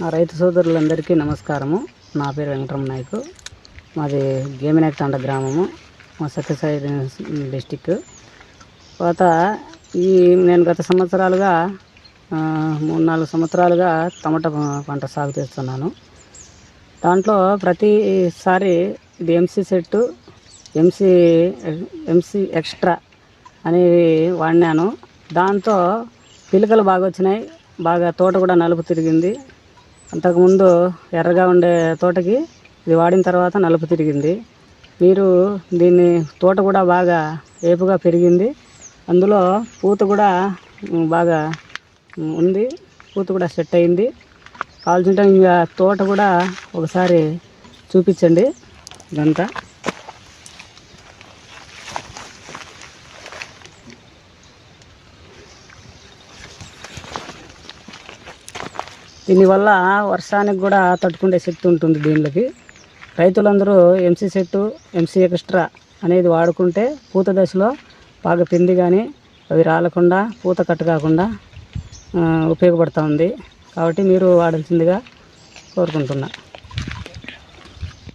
నా రైతు సోదరులందరికీ నమస్కారము. నా పేరు వెంకటరమణ నాయకు. మాది గేమినేక్తండ గ్రామము, మా సత్యసాయి డిస్టిక్. తర్వాత నేను గత సంవత్సరాలుగా 3-4 సంవత్సరాలుగా టమాటా పంట సాగు చేస్తున్నాను. దాంట్లో ప్రతిసారి ఇది ఎంసీ సెట్టు, ఎంసీ ఎక్స్ట్రా అనేవి వాడినాను. దాంతో పిలకలు బాగా వచ్చినాయి, బాగా తోట కూడా నలుపు తిరిగింది. అంతకుముందు ఎర్రగా ఉండే తోటకి ఇది వాడిన తర్వాత నలుపు తిరిగింది. మీరు దీన్ని తోట కూడా బాగా ఏపుగా పెరిగింది. అందులో పూత కూడా బాగా ఉంది, పూత కూడా సెట్ అయింది. కావాల్సింటే ఇంకా తోట కూడా ఒకసారి చూపించండి. ఇదంతా దీనివల్ల వర్షానికి కూడా తట్టుకునే శక్తి ఉంటుంది దీనికి. రైతులందరూ ఎంసీ సెట్టు, ఎంసీ ఎక్స్ట్రా అనేది వాడుకుంటే పూత దశలో బాగా పిండి కానీ అవి రాలకుండా, పూత కట్టు కాకుండా ఉపయోగపడుతూ ఉంది. కాబట్టి మీరు వాడాల్సిందిగా కోరుకుంటున్నా.